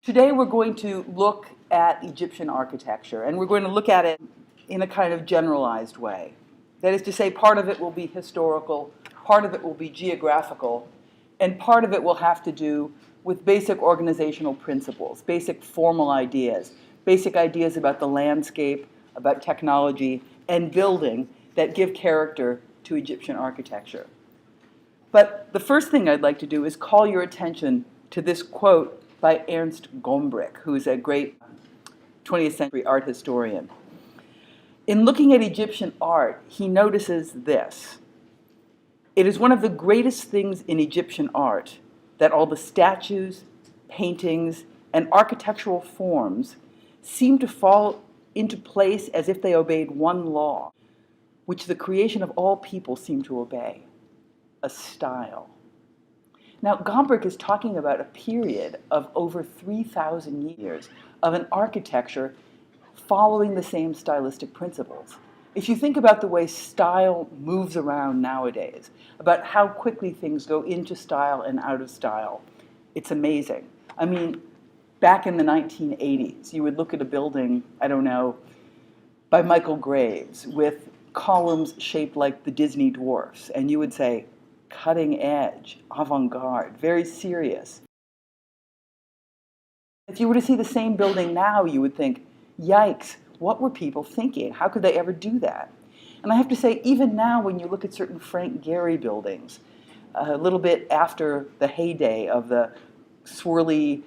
Today we're going to look at Egyptian architecture, and we're going to look at it in a kind of generalized way. That is to say, part of it will be historical, part of it will be geographical, and part of it will have to do with basic organizational principles, basic formal ideas, basic ideas about the landscape, about technology, and building that give character to Egyptian architecture. But the first thing I'd like to do is call your attention to this quote by Ernst Gombrich, who's a great 20th century art historian. In looking at Egyptian art, he notices this: it is one of the greatest things in Egyptian art that all the statues, paintings, and architectural forms seem to fall into place as if they obeyed one law, which the creation of all people seem to obey: a style. Now, Gombrich is talking about a period of over 3,000 years of an architecture following the same stylistic principles. If you think about the way style moves around nowadays, about how quickly things go into style and out of style, it's amazing. I mean, back in the 1980s, you would look at a building, I don't know, by Michael Graves with columns shaped like the Disney dwarfs, and you would say, cutting edge, avant-garde, very serious. If you were to see the same building now, you would think, yikes, what were people thinking? How could they ever do that? And I have to say, even now when you look at certain Frank Gehry buildings, a little bit after the heyday of the swirly,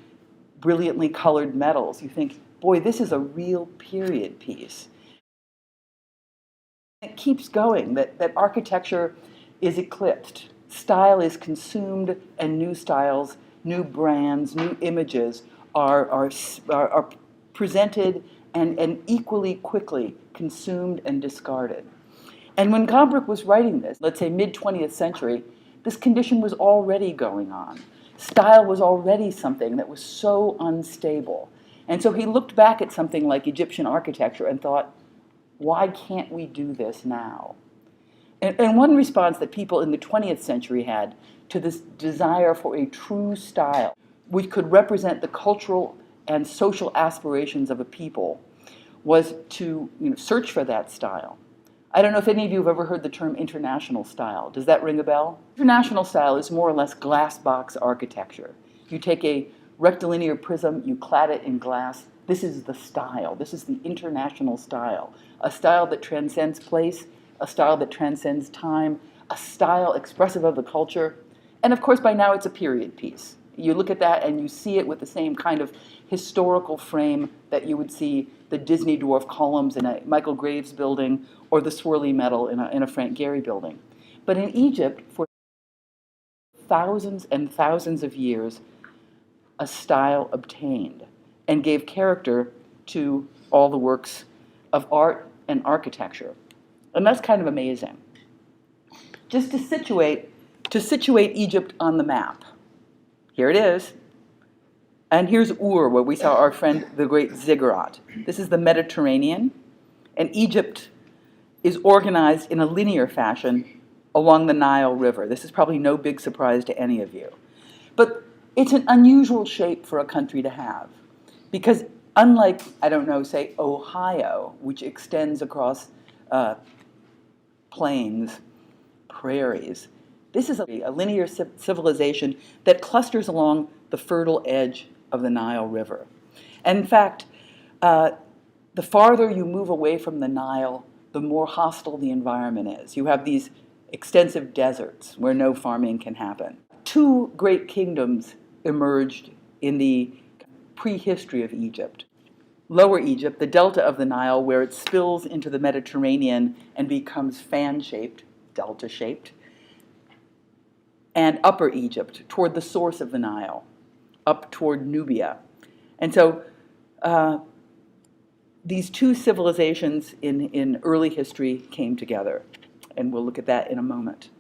brilliantly colored metals, you think, boy, this is a real period piece. It keeps going, that architecture is eclipsed. Style is consumed, and new styles, new brands, new images are presented and equally quickly consumed and discarded. And when Gombrich was writing this, let's say mid-20th century, this condition was already going on. Style was already something that was so unstable. And so he looked back at something like Egyptian architecture and thought, why can't we do this now? And one response that people in the 20th century had to this desire for a true style, which could represent the cultural and social aspirations of a people, was to search for that style. I don't know if any of you have ever heard the term international style. Does that ring a bell? International style is more or less glass box architecture. You take a rectilinear prism, you clad it in glass. This is the style. This is the international style. A style that transcends place, a style that transcends time, a style expressive of the culture. And of course, by now it's a period piece. You look at that and you see it with the same kind of historical frame that you would see the Disney dwarf columns in a Michael Graves building or the swirly metal in a Frank Gehry building. But in Egypt, for thousands and thousands of years, a style obtained and gave character to all the works of art and architecture. And that's kind of amazing. Just to situate Egypt on the map. Here it is. And here's Ur, where we saw our friend, the great ziggurat. This is the Mediterranean. And Egypt is organized in a linear fashion along the Nile River. This is probably no big surprise to any of you. But it's an unusual shape for a country to have. Because unlike, I don't know, say Ohio, which extends across plains, prairies, this is a linear civilization that clusters along the fertile edge of the Nile River. And in fact, the farther you move away from the Nile, the more hostile the environment is. You have these extensive deserts where no farming can happen. Two great kingdoms emerged in the prehistory of Egypt. Lower Egypt, the delta of the Nile, where it spills into the Mediterranean and becomes fan-shaped, delta-shaped, and Upper Egypt, toward the source of the Nile, up toward Nubia. And so these two civilizations in early history came together, and we'll look at that in a moment.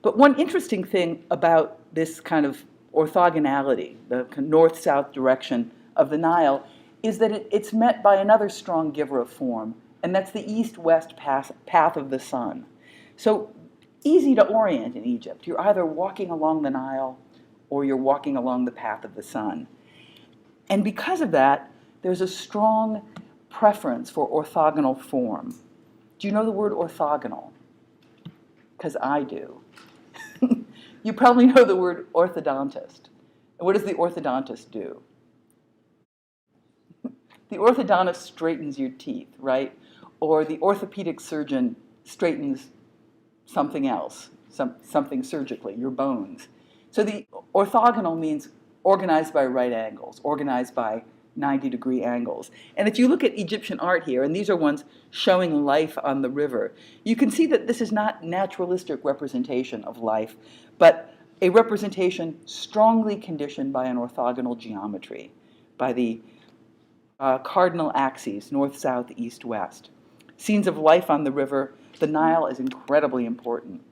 But one interesting thing about this kind of orthogonality, the north-south direction of the Nile, is that it's met by another strong giver of form, and that's the east-west path of the sun. So easy to orient in Egypt. You're either walking along the Nile or you're walking along the path of the sun. And because of that, there's a strong preference for orthogonal form. Do you know the word orthogonal? Because I do. You probably know the word orthodontist. And what does the orthodontist do? The orthodontist straightens your teeth, right? Or the orthopedic surgeon straightens something else, something surgically, your bones. So the orthogonal means organized by right angles, organized by 90-degree angles. And if you look at Egyptian art here, and these are ones showing life on the river, you can see that this is not naturalistic representation of life, but a representation strongly conditioned by an orthogonal geometry, by the cardinal axes, north, south, east, west. Scenes of life on the river, the Nile is incredibly important.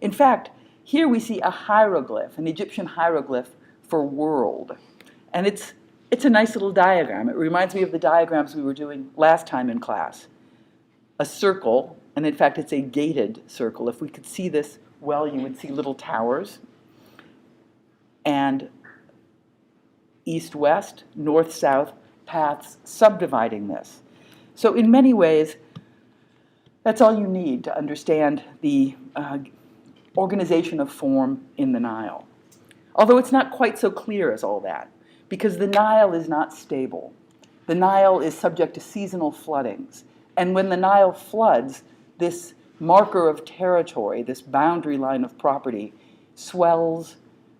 In fact, here we see a hieroglyph, an Egyptian hieroglyph for world. And it's a nice little diagram. It reminds me of the diagrams we were doing last time in class. A circle, and in fact it's a gated circle. If we could see this well, you would see little towers. And east-west, north-south paths subdividing this. So in many ways, that's all you need to understand the organization of form in the Nile. Although it's not quite so clear as all that, because the Nile is not stable. The Nile is subject to seasonal floodings. And when the Nile floods, this marker of territory, this boundary line of property, swells,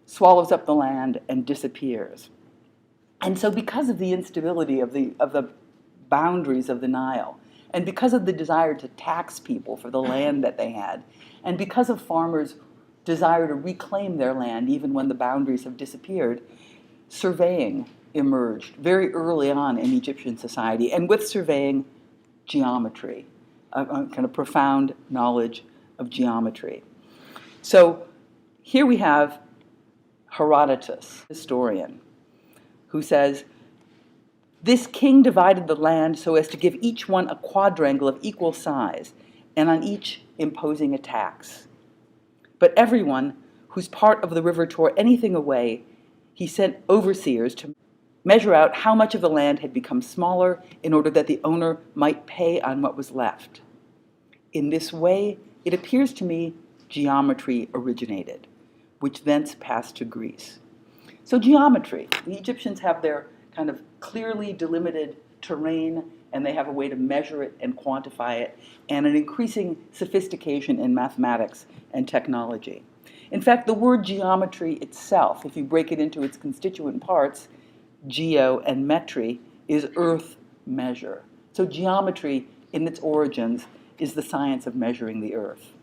swallows up the land, and disappears. And so because of the instability of the boundaries of the Nile, and because of the desire to tax people for the land that they had, and because of farmers' desire to reclaim their land even when the boundaries have disappeared, surveying emerged very early on in Egyptian society, and with surveying, geometry, a kind of profound knowledge of geometry. So here we have Herodotus, historian, who says, "This king divided the land so as to give each one a quadrangle of equal size, and on each imposing a tax. But everyone whose part of the river tore anything away, he sent overseers to measure out how much of the land had become smaller in order that the owner might pay on what was left. In this way, it appears to me, geometry originated, which thence passed to Greece." So geometry, the Egyptians have their kind of clearly delimited terrain, and they have a way to measure it and quantify it, and an increasing sophistication in mathematics and technology. In fact, the word geometry itself, if you break it into its constituent parts, geo and metry, is earth measure. So geometry, in its origins, is the science of measuring the earth.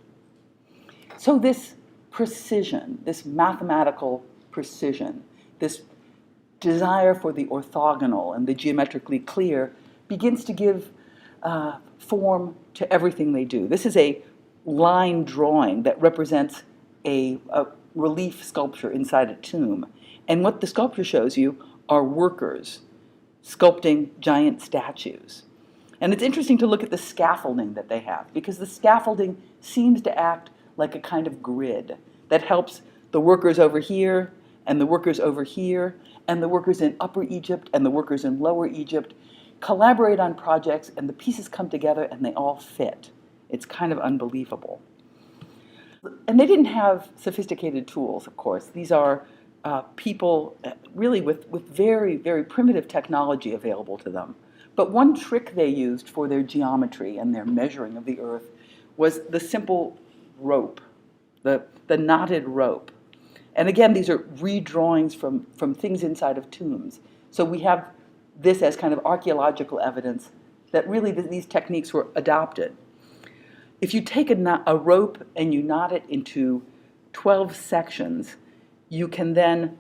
So this precision, this mathematical precision, this desire for the orthogonal and the geometrically clear begins to give form to everything they do. This is a line drawing that represents a relief sculpture inside a tomb. And what the sculpture shows you are workers sculpting giant statues. And it's interesting to look at the scaffolding that they have, because the scaffolding seems to act like a kind of grid that helps the workers over here, and the workers over here, and the workers in Upper Egypt, and the workers in Lower Egypt collaborate on projects, and the pieces come together, and they all fit. It's kind of unbelievable. And they didn't have sophisticated tools, of course. These are people really with very, very primitive technology available to them. But one trick they used for their geometry and their measuring of the earth was the simple rope, the knotted rope. And again, these are redrawings from things inside of tombs. So we have this as kind of archaeological evidence that really these techniques were adopted. If you take a rope and you knot it into 12 sections, you can then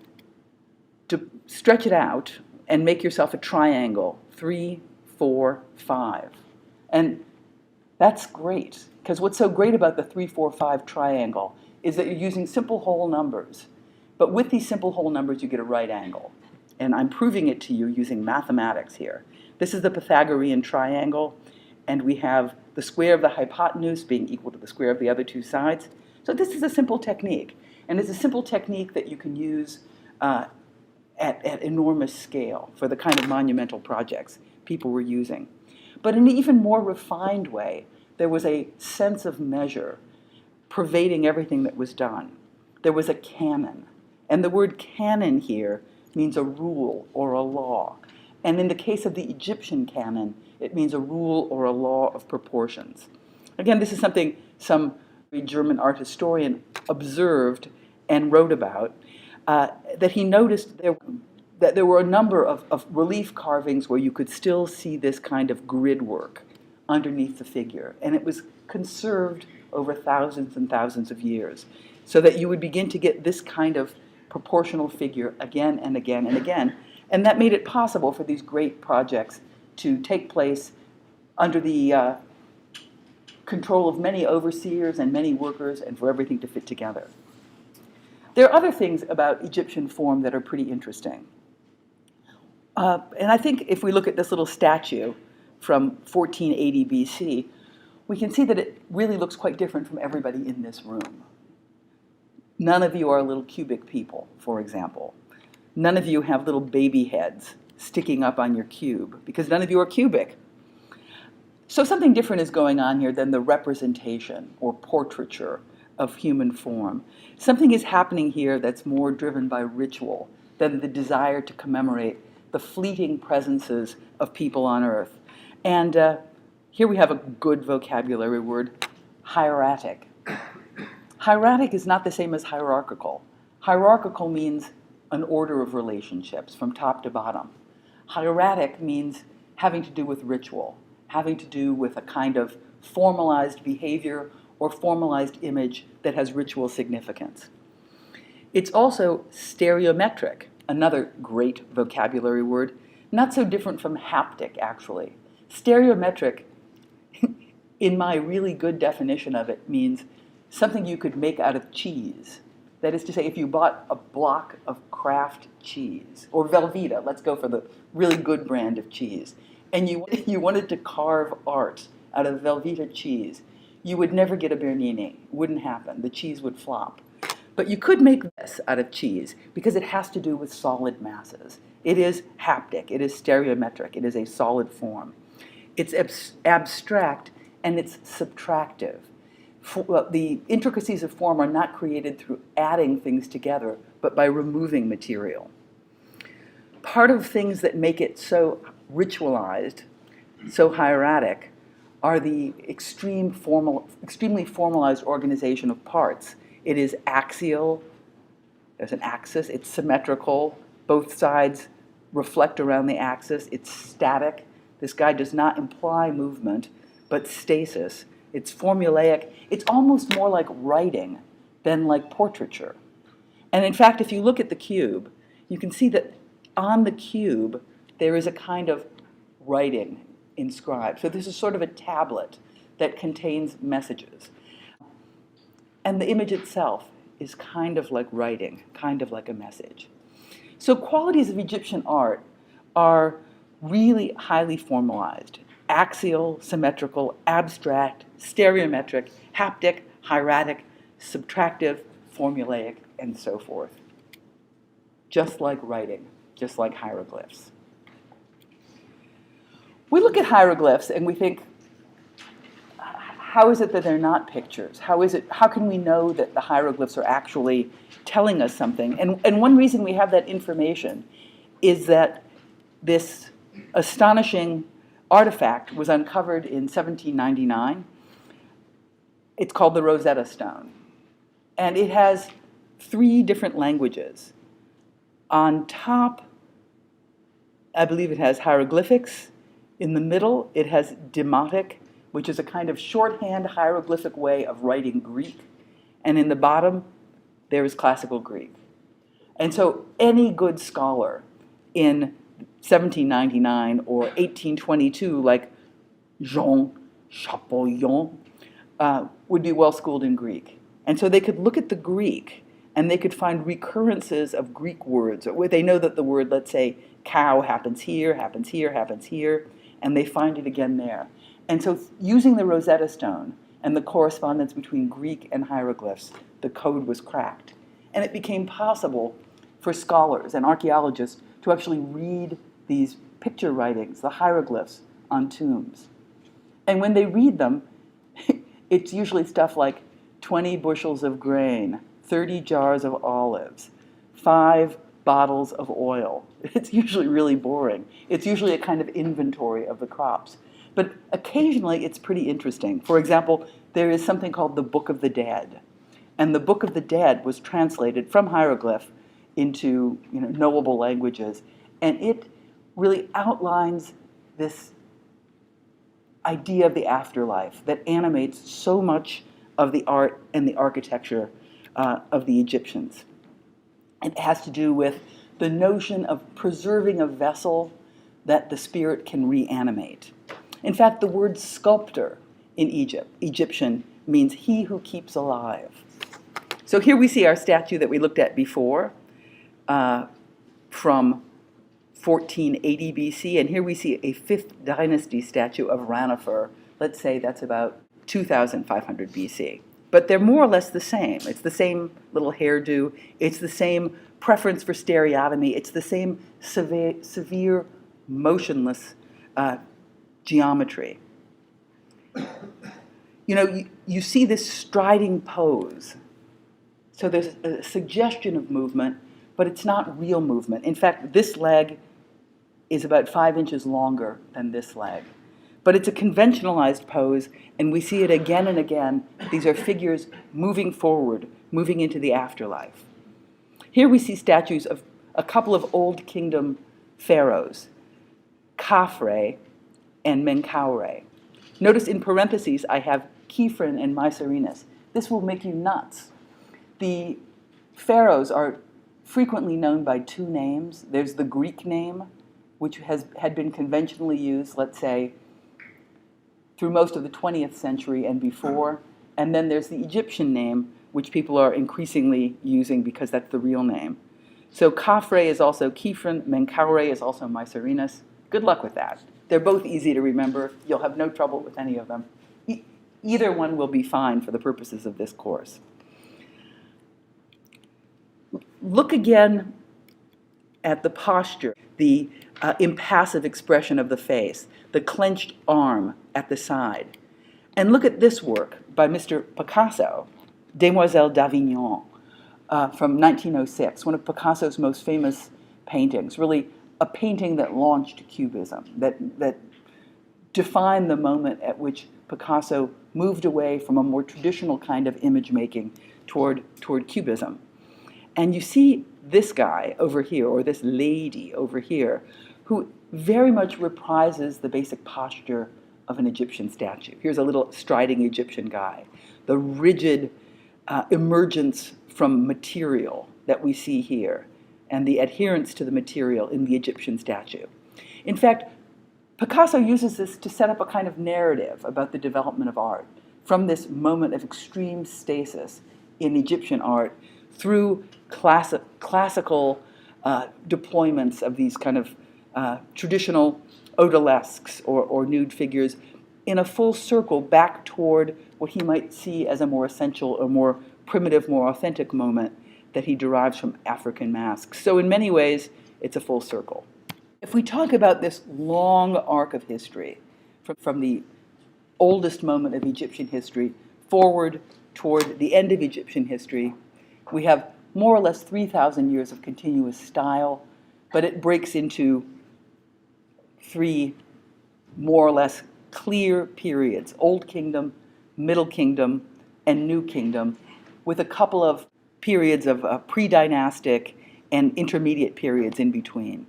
stretch it out and make yourself a triangle, 3, 4, 5. And that's great, because what's so great about the 3, 4, 5 triangle is that you're using simple whole numbers. But with these simple whole numbers, you get a right angle. And I'm proving it to you using mathematics here. This is the Pythagorean triangle, and we have the square of the hypotenuse being equal to the square of the other two sides. So this is a simple technique. And it's a simple technique that you can use at enormous scale for the kind of monumental projects people were using. But in an even more refined way, there was a sense of measure pervading everything that was done. There was a canon. And the word canon here means a rule or a law. And in the case of the Egyptian canon, it means a rule or a law of proportions. Again, this is something some German art historian observed and wrote about, that he noticed that there were a number of relief carvings where you could still see this kind of grid work underneath the figure. And it was conserved over thousands and thousands of years, so that you would begin to get this kind of proportional figure again and again and again. And that made it possible for these great projects to take place under the control of many overseers and many workers, and for everything to fit together. There are other things about Egyptian form that are pretty interesting. And I think if we look at this little statue from 1480 BC, we can see that it really looks quite different from everybody in this room. None of you are little cubic people, for example. None of you have little baby heads sticking up on your cube, because none of you are cubic. So something different is going on here than the representation or portraiture of human form. Something is happening here that's more driven by ritual than the desire to commemorate the fleeting presences of people on earth. And here we have a good vocabulary word, hieratic. Hieratic is not the same as hierarchical. Hierarchical means an order of relationships from top to bottom. Hieratic means having to do with ritual, having to do with a kind of formalized behavior or formalized image that has ritual significance. It's also stereometric, another great vocabulary word, not so different from haptic, actually. Stereometric, in my really good definition of it, means something you could make out of cheese. That is to say, if you bought a block of Kraft cheese, or Velveeta, let's go for the really good brand of cheese, and you wanted to carve art out of Velveeta cheese, you would never get a Bernini. It wouldn't happen. The cheese would flop. But you could make this out of cheese because it has to do with solid masses. It is haptic. It is stereometric. It is a solid form. It's abstract and it's subtractive. The intricacies of form are not created through adding things together, but by removing material. Part of things that make it so ritualized, so hieratic, are the extremely formalized organization of parts. It is axial, there's an axis, it's symmetrical, both sides reflect around the axis, it's static. This guy does not imply movement, but stasis. It's formulaic. It's almost more like writing than like portraiture. And in fact, if you look at the cube, you can see that on the cube, there is a kind of writing inscribed. So this is sort of a tablet that contains messages. And the image itself is kind of like writing, kind of like a message. So qualities of Egyptian art are really highly formalized: axial, symmetrical, abstract, stereometric, haptic, hieratic, subtractive, formulaic, and so forth. Just like writing, just like hieroglyphs. We look at hieroglyphs and we think, how is it that they're not pictures? How can we know that the hieroglyphs are actually telling us something? And one reason we have that information is that this astonishing artifact was uncovered in 1799. It's called the Rosetta Stone. And it has 3 different languages. On top, I believe it has hieroglyphics. In the middle, it has demotic, which is a kind of shorthand hieroglyphic way of writing Greek. And in the bottom, there is classical Greek. And so any good scholar in 1799 or 1822, like Jean Champollion, would be well schooled in Greek. And so they could look at the Greek and they could find recurrences of Greek words. Or they know that the word, let's say, cow happens here, happens here, happens here, and they find it again there. And so using the Rosetta Stone and the correspondence between Greek and hieroglyphs, the code was cracked. And it became possible for scholars and archaeologists to actually read these picture writings, the hieroglyphs on tombs. And when they read them, it's usually stuff like 20 bushels of grain, 30 jars of olives, 5 bottles of oil. It's usually really boring. It's usually a kind of inventory of the crops. But occasionally it's pretty interesting. For example, there is something called the Book of the Dead. And the Book of the Dead was translated from hieroglyph into knowable languages. And it really outlines this idea of the afterlife that animates so much of the art and the architecture of the Egyptians. It has to do with the notion of preserving a vessel that the spirit can reanimate. In fact, the word sculptor in Egyptian, means he who keeps alive. So here we see our statue that we looked at before from 1480 BC, and here we see a 5th dynasty statue of Ranifer. Let's say that's about 2500 BC. But they're more or less the same. It's the same little hairdo. It's the same preference for stereotomy. It's the same severe motionless geometry. You see this striding pose. So there's a suggestion of movement, but it's not real movement. In fact, this leg is about 5 inches longer than this leg. But it's a conventionalized pose, and we see it again and again. These are figures moving forward, moving into the afterlife. Here we see statues of a couple of Old Kingdom pharaohs, Khafre and Menkaure. Notice in parentheses I have Khephren and Mycerinus. This will make you nuts. The pharaohs are frequently known by 2 names. There's the Greek name, which had been conventionally used, let's say, through most of the 20th century and before. And then there's the Egyptian name, which people are increasingly using because that's the real name. So Khafre is also Khephren, Menkaure is also Mycerinus. Good luck with that. They're both easy to remember. You'll have no trouble with any of them. Either one will be fine for the purposes of this course. Look again at the posture, the impassive expression of the face, the clenched arm at the side. And look at this work by Mr. Picasso, Demoiselle d'Avignon, from 1906, one of Picasso's most famous paintings, really a painting that launched Cubism, that defined the moment at which Picasso moved away from a more traditional kind of image making toward Cubism. And you see this guy over here, or this lady over here, who very much reprises the basic posture of an Egyptian statue. Here's a little striding Egyptian guy. The rigid emergence from material that we see here, and the adherence to the material in the Egyptian statue. In fact, Picasso uses this to set up a kind of narrative about the development of art, from this moment of extreme stasis in Egyptian art through classical deployments of these kind of traditional odalisques or nude figures in a full circle back toward what he might see as a more essential or more primitive, more authentic moment that he derives from African masks. So in many ways, it's a full circle. If we talk about this long arc of history, from the oldest moment of Egyptian history forward toward the end of Egyptian history, we have more or less 3,000 years of continuous style, but it breaks into 3 more or less clear periods: Old Kingdom, Middle Kingdom, and New Kingdom, with a couple of periods of pre-dynastic and intermediate periods in between.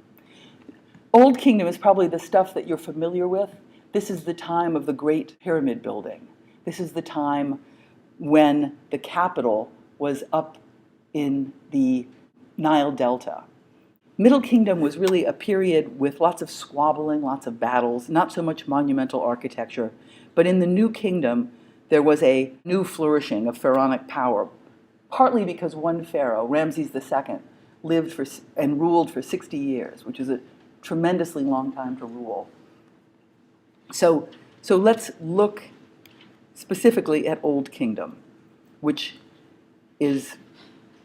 Old Kingdom is probably the stuff that you're familiar with. This is the time of the Great Pyramid building. This is the time when the capital was up in the Nile Delta. Middle Kingdom was really a period with lots of squabbling, lots of battles, not so much monumental architecture. But in the New Kingdom, there was a new flourishing of pharaonic power, partly because one pharaoh, Ramses II, lived and ruled for 60 years, which is a tremendously long time to rule. So let's look specifically at Old Kingdom, which is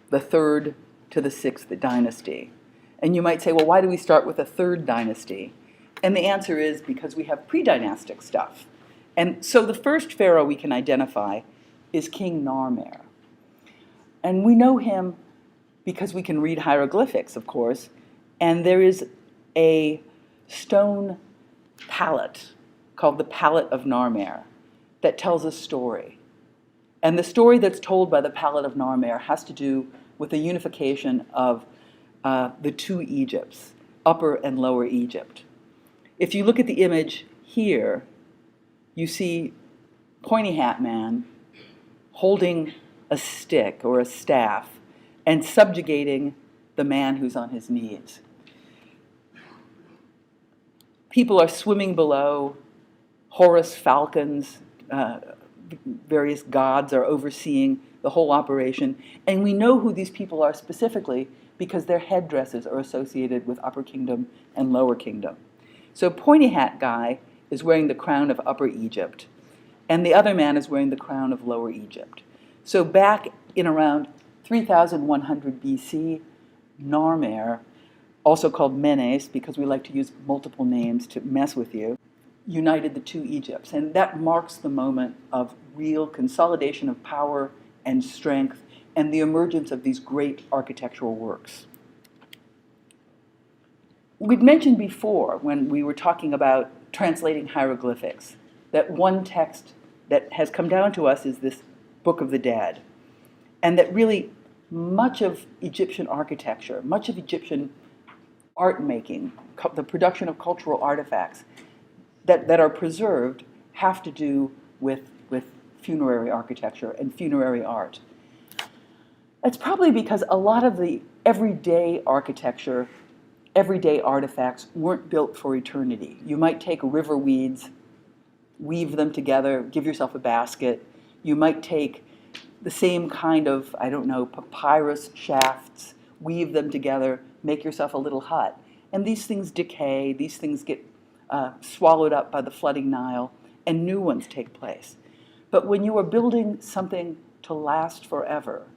the 3rd to the 6th dynasty. And you might say, well, why do we start with a 3rd dynasty? And the answer is because we have pre-dynastic stuff. And so the first pharaoh we can identify is King Narmer. And we know him because we can read hieroglyphics, of course, and there is a stone palette called the Palette of Narmer that tells a story. And the story that's told by the Palette of Narmer has to do with the unification of the 2 Egypts, Upper and Lower Egypt. If you look at the image here, you see Pointy Hat Man holding a stick or a staff and subjugating the man who's on his knees. People are swimming below. Horus falcons, various gods are overseeing the whole operation. And we know who these people are specifically because their headdresses are associated with Upper Kingdom and Lower Kingdom. So Pointy Hat guy is wearing the crown of Upper Egypt, and the other man is wearing the crown of Lower Egypt. So back in around 3100 BC, Narmer, also called Menes, because we like to use multiple names to mess with you, united the 2 Egypts. And that marks the moment of real consolidation of power and strength and the emergence of these great architectural works. We'd mentioned before, when we were talking about translating hieroglyphics, that one text that has come down to us is this Book of the Dead. And that really much of Egyptian architecture, much of Egyptian art making, the production of cultural artifacts that are preserved have to do with funerary architecture and funerary art. That's probably because a lot of the everyday architecture, everyday artifacts weren't built for eternity. You might take river weeds, weave them together, give yourself a basket. You might take the same kind of, papyrus shafts, weave them together, make yourself a little hut. And these things decay, these things get swallowed up by the flooding Nile, and new ones take place. But when you are building something to last forever,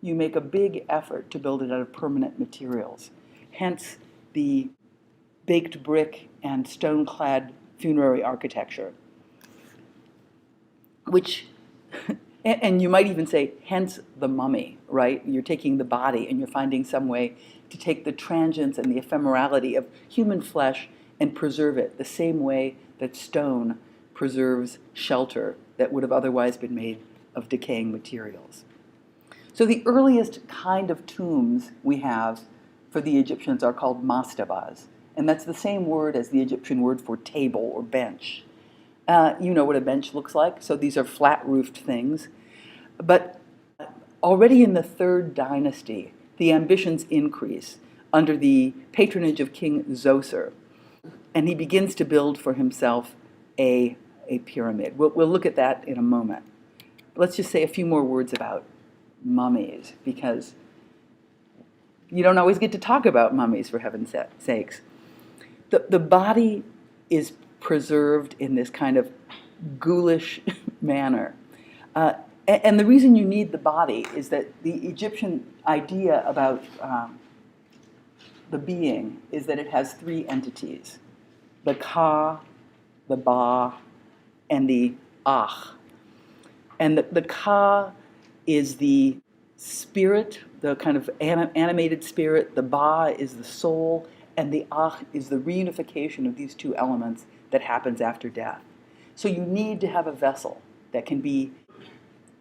you make a big effort to build it out of permanent materials. Hence the baked brick and stone-clad funerary architecture, which, and you might even say, hence the mummy, right? You're taking the body and you're finding some way to take the transience and the ephemerality of human flesh and preserve it the same way that stone preserves shelter that would have otherwise been made of decaying materials. So the earliest kind of tombs we have for the Egyptians are called mastabas, and that's the same word as the Egyptian word for table or bench. You know what a bench looks like, so these are flat-roofed things. But already in the 3rd dynasty, the ambitions increase under the patronage of King Zoser, and he begins to build for himself a pyramid. We'll look at that in a moment. Let's just say a few more words about mummies, because you don't always get to talk about mummies, for heaven's sakes. The body is preserved in this kind of ghoulish manner. And the reason you need the body is that the Egyptian idea about the being is that it has 3 entities: the Ka, the Ba, and the Ah. And the Ka is the spirit, the kind of animated spirit. The Ba is the soul, and the Ah is the reunification of these 2 elements that happens after death. So you need to have a vessel that can be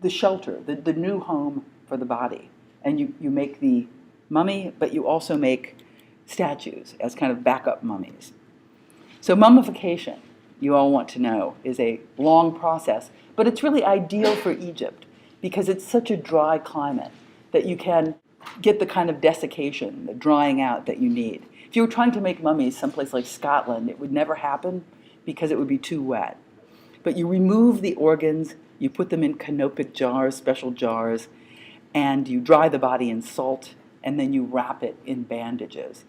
the shelter, the new home for the body. And you make the mummy, but you also make statues as kind of backup mummies. So mummification, you all want to know, is a long process, but it's really ideal for Egypt because it's such a dry climate that you can get the kind of desiccation, the drying out that you need. If you were trying to make mummies someplace like Scotland, it would never happen because it would be too wet. But you remove the organs, you put them in canopic jars, special jars, and you dry the body in salt, and then you wrap it in bandages.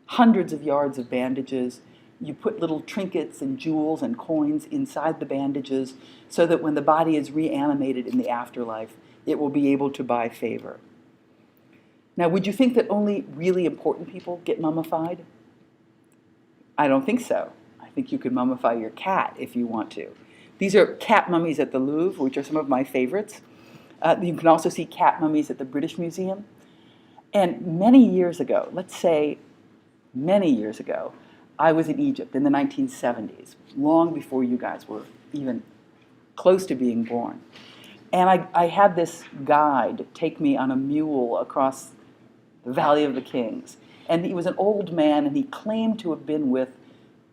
Hundreds of yards of bandages. You put little trinkets and jewels and coins inside the bandages so that when the body is reanimated in the afterlife, it will be able to buy favor. Now, would you think that only really important people get mummified? I don't think so. I think you could mummify your cat if you want to. These are cat mummies at the Louvre, which are some of my favorites. You can also see cat mummies at the British Museum. And many years ago, let's say many years ago, I was in Egypt in the 1970s, long before you guys were even close to being born. And I had this guide take me on a mule across the Valley of the Kings. And he was an old man, and he claimed to have been with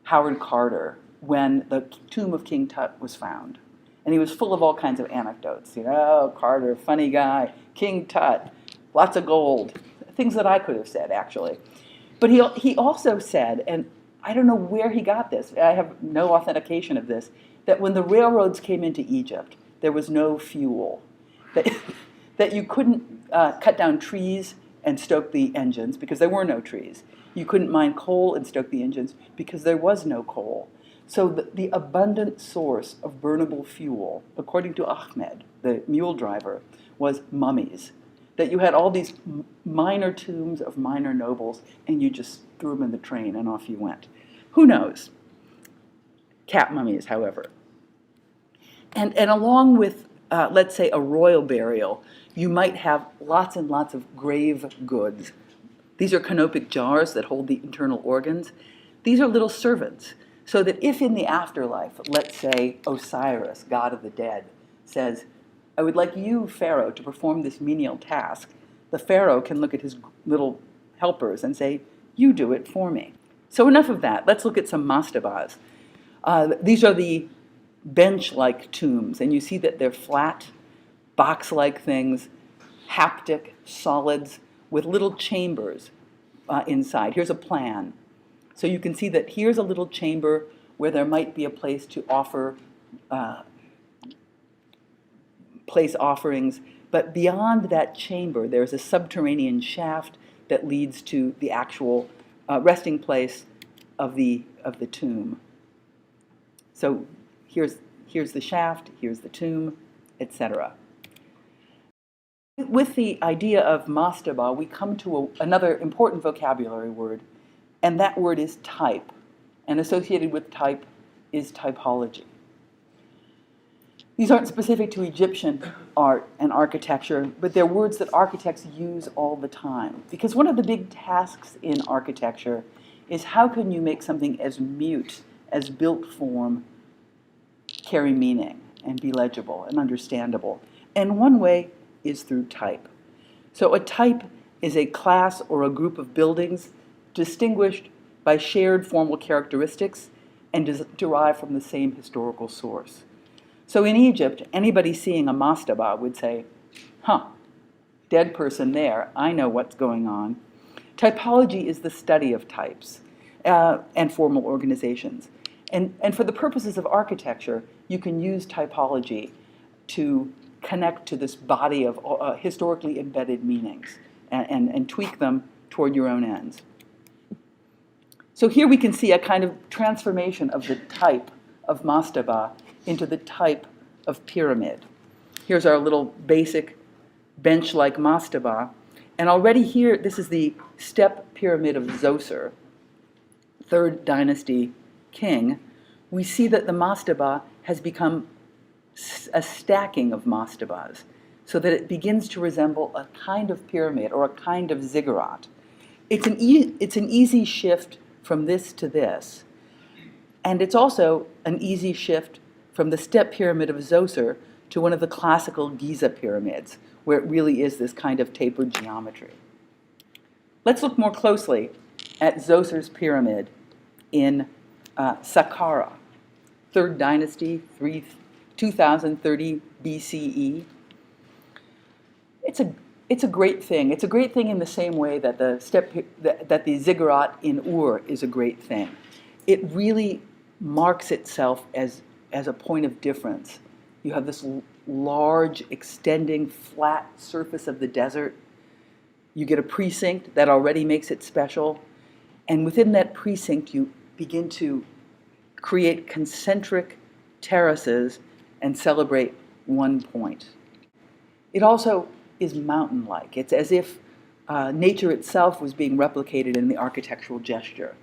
Howard Carter when the tomb of King Tut was found. And he was full of all kinds of anecdotes. You know, oh, Carter, funny guy, King Tut, lots of gold, things that I could have said, actually. But he also said, and I don't know where he got this, I have no authentication of this, that when the railroads came into Egypt, there was no fuel, that you couldn't cut down trees and stoke the engines because there were no trees. You couldn't mine coal and stoke the engines because there was no coal. So the abundant source of burnable fuel, according to Ahmed, the mule driver, was mummies. That you had all these minor tombs of minor nobles, and you just threw them in the train and off you went. Who knows? Cat mummies, however. And along with, let's say, a royal burial, you might have lots and lots of grave goods. These are canopic jars that hold the internal organs. These are little servants, so that if in the afterlife, let's say Osiris, god of the dead, says, I would like you, Pharaoh, to perform this menial task, the Pharaoh can look at his little helpers and say, you do it for me. So enough of that. Let's look at some mastabas. These are the bench-like tombs, and you see that they're flat, box-like things, haptic solids with little chambers inside. Here's a plan. So you can see that here's a little chamber where there might be a place to offer place offerings, but beyond that chamber, there's a subterranean shaft that leads to the actual resting place of the tomb. So here's the shaft, here's the tomb, etc. With the idea of mastaba, we come to another important vocabulary word, and that word is type. And associated with type is typology. These aren't specific to Egyptian art and architecture, but they're words that architects use all the time. Because one of the big tasks in architecture is how can you make something as mute as built form carry meaning and be legible and understandable. And one way is through type. So a type is a class or a group of buildings distinguished by shared formal characteristics and derived from the same historical source. So in Egypt, anybody seeing a mastaba would say, dead person there, I know what's going on. Typology is the study of types and formal organizations. And for the purposes of architecture, you can use typology to connect to this body of historically embedded meanings and tweak them toward your own ends. So here we can see a kind of transformation of the type of mastaba into the type of pyramid. Here's our little basic bench-like mastaba. And already here, this is the step pyramid of Zoser, 3rd dynasty king. We see that the mastaba has become a stacking of mastabas, so that it begins to resemble a kind of pyramid or a kind of ziggurat. It's an easy shift from this to this. And it's also an easy shift from the step pyramid of Zoser to one of the classical Giza pyramids, where it really is this kind of tapered geometry. Let's look more closely at Zoser's pyramid in Saqqara, 3rd dynasty, 2030 BCE. It's a great thing. It's a great thing in the same way that the ziggurat in Ur is a great thing. It really marks itself as a point of difference. You have this large, extending, flat surface of the desert. You get a precinct that already makes it special. And within that precinct, you begin to create concentric terraces and celebrate one point. It also is mountain-like. It's as if nature itself was being replicated in the architectural gesture.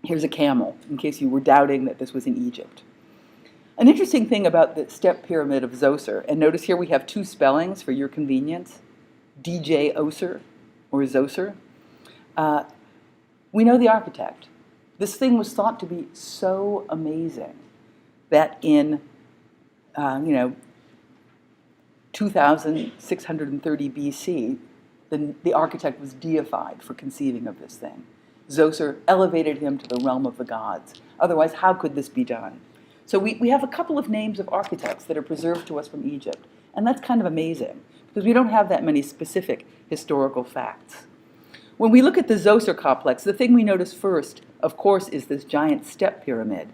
Here's a camel, in case you were doubting that this was in Egypt. An interesting thing about the step pyramid of Zoser, and notice here we have two spellings for your convenience, DJ Oser or Zoser. We know the architect. This thing was thought to be so amazing that in 2630 BC, the architect was deified for conceiving of this thing. Zoser elevated him to the realm of the gods. Otherwise, how could this be done? So we have a couple of names of architects that are preserved to us from Egypt, and that's kind of amazing, because we don't have that many specific historical facts. When we look at the Zoser complex, the thing we notice first, of course, is this giant step pyramid.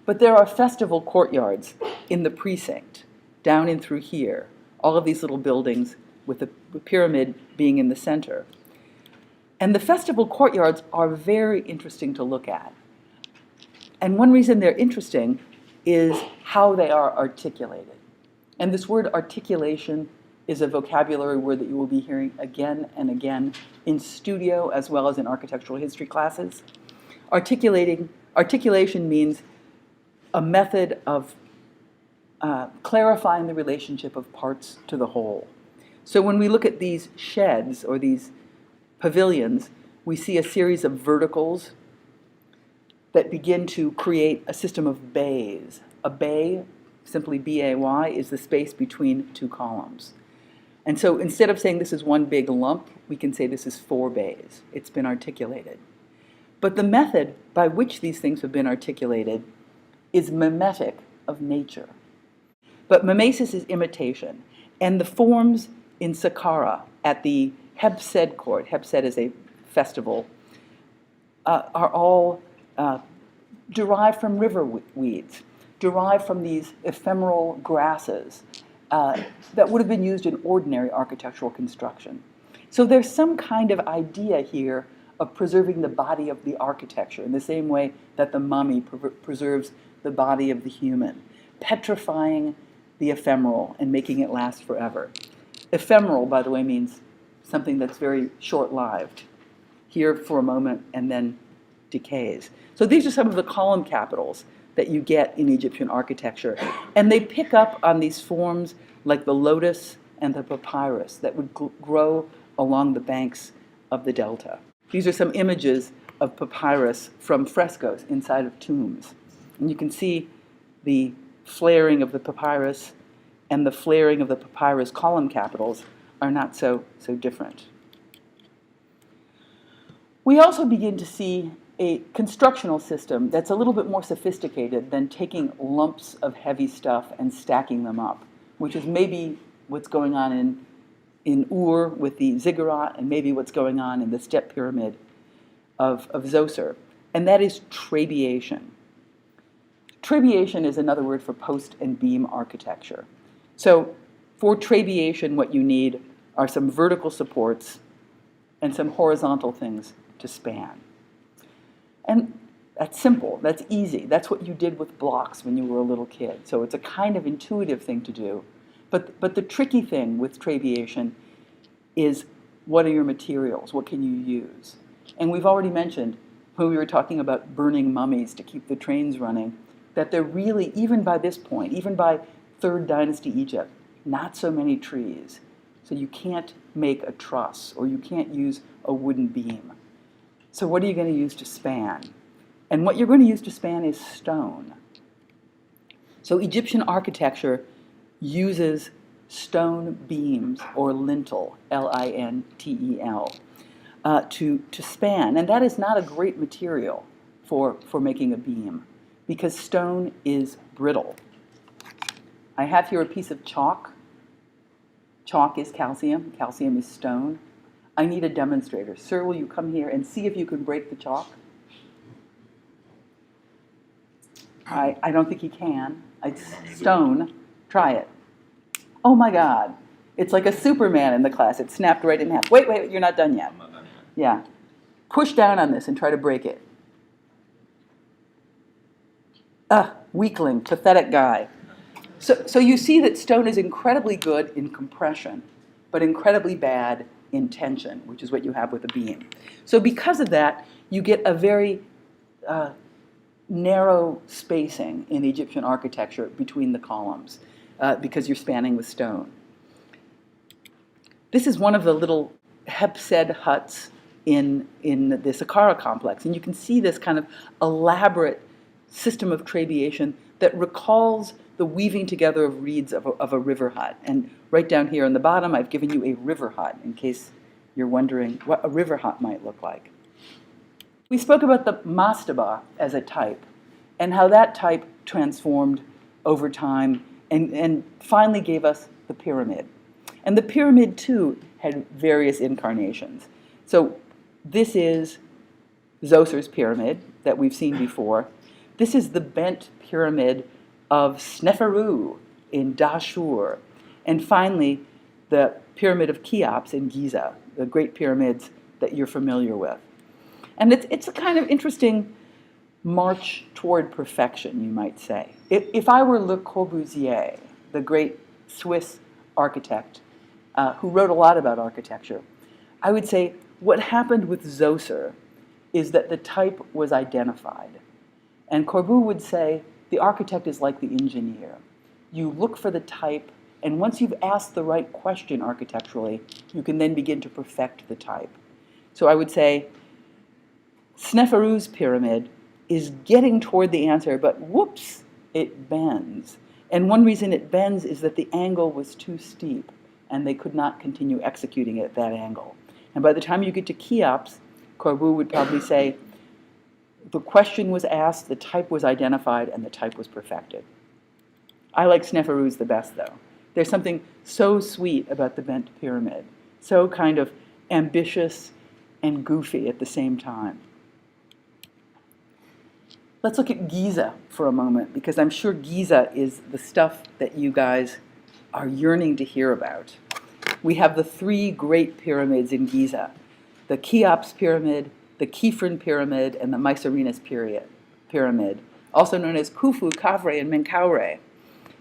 But there are festival courtyards in the precinct, down in through here, all of these little buildings with the pyramid being in the center. And the festival courtyards are very interesting to look at. And one reason they're interesting is how they are articulated. And this word articulation is a vocabulary word that you will be hearing again and again in studio as well as in architectural history classes. Articulation means a method of clarifying the relationship of parts to the whole. So when we look at these sheds or these pavilions, we see a series of verticals that begin to create a system of bays. A bay, simply B-A-Y, is the space between two columns. And so instead of saying this is one big lump, we can say this is 4 bays. It's been articulated. But the method by which these things have been articulated is mimetic of nature. But mimesis is imitation. And the forms in Saqqara at the Hebsed court, Hebsed is a festival, are all derived from river weeds, derived from these ephemeral grasses that would have been used in ordinary architectural construction. So there's some kind of idea here of preserving the body of the architecture in the same way that the mummy preserves the body of the human, petrifying the ephemeral and making it last forever. Ephemeral, by the way, means something that's very short-lived, here for a moment and then decays. So these are some of the column capitals that you get in Egyptian architecture. And they pick up on these forms like the lotus and the papyrus that would grow along the banks of the delta. These are some images of papyrus from frescoes inside of tombs. And you can see the flaring of the papyrus and the flaring of the papyrus column capitals are not so different. We also begin to see a constructional system that's a little bit more sophisticated than taking lumps of heavy stuff and stacking them up, which is maybe what's going on in Ur with the ziggurat and maybe what's going on in the step pyramid of Zoser, and that is trabeation. Trabeation is another word for post and beam architecture. So for trabeation, what you need are some vertical supports and some horizontal things to span. And that's simple, that's easy. That's what you did with blocks when you were a little kid. So it's a kind of intuitive thing to do. But the tricky thing with trabeation is, what are your materials? What can you use? And we've already mentioned, when we were talking about burning mummies to keep the trains running, that there really, even by this point, even by 3rd Dynasty Egypt, not so many trees. So you can't make a truss, or you can't use a wooden beam. So what are you going to use to span? And what you're going to use to span is stone. So Egyptian architecture uses stone beams, or lintel, L-I-N-T-E-L, to span. And that is not a great material for making a beam, because stone is brittle. I have here a piece of chalk. Chalk is calcium. Calcium is stone. I need a demonstrator. Sir, will you come here and see if you can break the chalk? I don't think he can. It's stone. Try it. Oh my God. It's like a Superman in the class. It snapped right in half. Wait, you're not done yet. Yeah. Push down on this and try to break it. Weakling, pathetic guy. So you see that stone is incredibly good in compression, but incredibly bad in tension, which is what you have with a beam. So because of that, you get a very narrow spacing in Egyptian architecture between the columns because you're spanning with stone. This is one of the little Hepsed huts in the Saqqara complex, and you can see this kind of elaborate system of trabeation that recalls the weaving together of reeds of a river hut. And right down here on the bottom, I've given you a river hut in case you're wondering what a river hut might look like. We spoke about the mastaba as a type and how that type transformed over time and finally gave us the pyramid. And the pyramid, too, had various incarnations. So this is Zoser's pyramid that we've seen before. This is the bent pyramid of Sneferu in Dashur. And finally, the pyramid of Cheops in Giza, the great pyramids that you're familiar with. And it's a kind of interesting march toward perfection, you might say. If I were Le Corbusier, the great Swiss architect who wrote a lot about architecture, I would say what happened with Zoser is that the type was identified. And Corbu would say the architect is like the engineer. You look for the type, and once you've asked the right question architecturally, you can then begin to perfect the type. So I would say Sneferu's pyramid is getting toward the answer, but whoops, it bends. And one reason it bends is that the angle was too steep, and they could not continue executing it at that angle. And by the time you get to Cheops, Corbu would probably say, the question was asked, the type was identified, and the type was perfected. I like Sneferu's the best, though. There's something so sweet about the bent pyramid, so kind of ambitious and goofy at the same time. Let's look at Giza for a moment, because I'm sure Giza is the stuff that you guys are yearning to hear about. We have the three great pyramids in Giza, the Cheops pyramid, the Khifren pyramid, and the Mycerinus pyramid, also known as Khufu, Khafre, and Menkaure.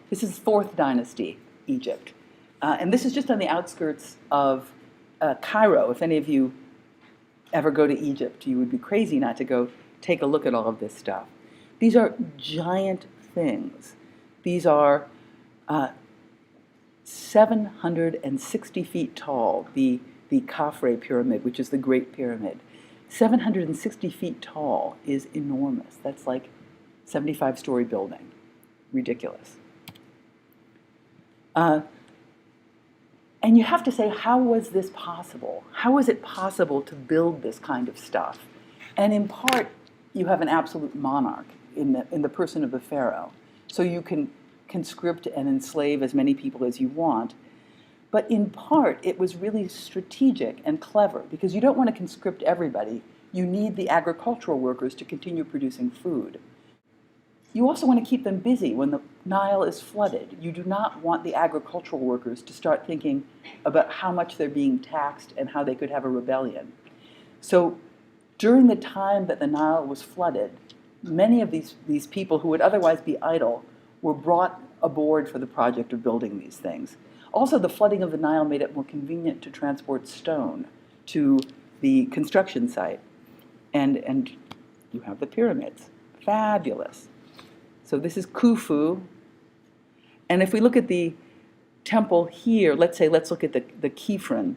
This is 4th dynasty Egypt. And this is just on the outskirts of Cairo. If any of you ever go to Egypt, you would be crazy not to go take a look at all of this stuff. These are giant things. These are 760 feet tall, the Khafre pyramid, which is the Great Pyramid. 760 feet tall is enormous. That's like 75-story building. Ridiculous. And you have to say, how was this possible? How was it possible to build this kind of stuff? And in part, you have an absolute monarch in the person of the pharaoh. So you can conscript and enslave as many people as you want. But in part, it was really strategic and clever, because you don't want to conscript everybody. You need the agricultural workers to continue producing food. You also want to keep them busy when the Nile is flooded. You do not want the agricultural workers to start thinking about how much they're being taxed and how they could have a rebellion. So during the time that the Nile was flooded, many of these people who would otherwise be idle were brought aboard for the project of building these things. Also, the flooding of the Nile made it more convenient to transport stone to the construction site. And you have the pyramids. Fabulous. So this is Khufu. And if we look at the temple here, let's look at the Khifren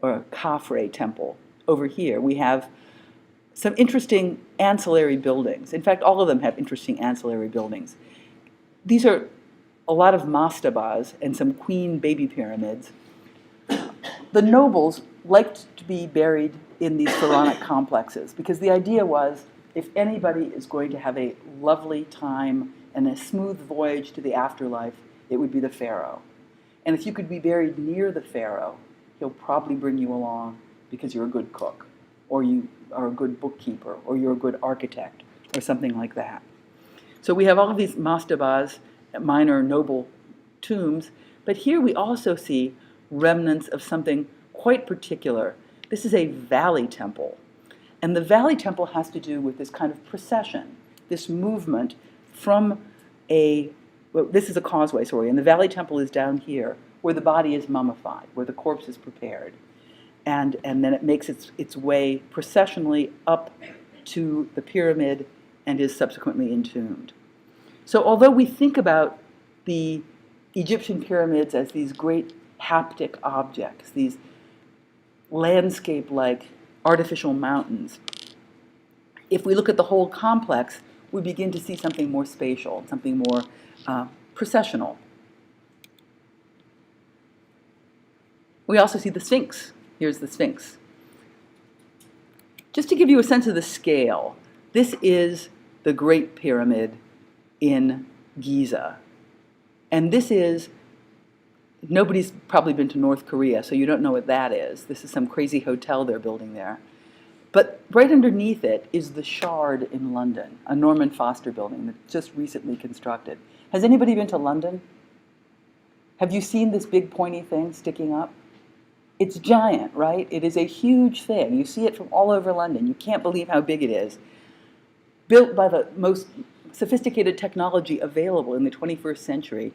or Khafre temple over here. We have some interesting ancillary buildings. In fact, all of them have interesting ancillary buildings. These are a lot of mastabas and some queen baby pyramids. The nobles liked to be buried in these pharaonic complexes because the idea was if anybody is going to have a lovely time and a smooth voyage to the afterlife, it would be the pharaoh. And if you could be buried near the pharaoh, he'll probably bring you along because you're a good cook, or you are a good bookkeeper, or you're a good architect, or something like that. So we have all of these mastabas, minor noble tombs, but here we also see remnants of something quite particular. This is a valley temple. And the valley temple has to do with this kind of procession, this movement from this is a causeway, and the valley temple is down here, where the body is mummified, where the corpse is prepared. and then it makes its way processionally up to the pyramid and is subsequently entombed. So although we think about the Egyptian pyramids as these great haptic objects, these landscape-like artificial mountains, if we look at the whole complex, we begin to see something more spatial, something more processional. We also see the Sphinx. Here's the Sphinx. Just to give you a sense of the scale, this is the Great Pyramid in Giza. And this is, nobody's probably been to North Korea, so you don't know what that is. This is some crazy hotel they're building there. But right underneath it is the Shard in London, a Norman Foster building that's just recently constructed. Has anybody been to London? Have you seen this big pointy thing sticking up? It's giant, right? It is a huge thing. You see it from all over London. You can't believe how big it is. Built by the most sophisticated technology available in the 21st century.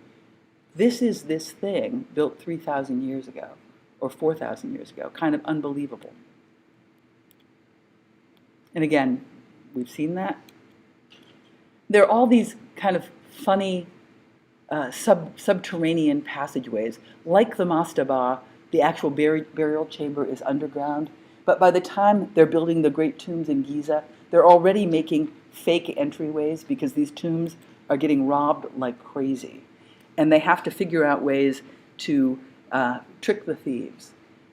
This is this thing built 3,000 years ago, or 4,000 years ago. Kind of unbelievable. And again, we've seen that. There are all these kind of funny subterranean passageways, like the mastaba. The actual burial chamber is underground, but by the time they're building the great tombs in Giza, they're already making fake entryways because these tombs are getting robbed like crazy. And they have to figure out ways to trick the thieves.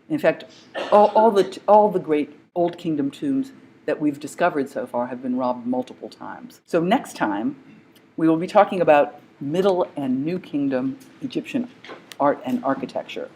In fact, all the great Old Kingdom tombs that we've discovered so far have been robbed multiple times. So next time, we will be talking about Middle and New Kingdom Egyptian art and architecture.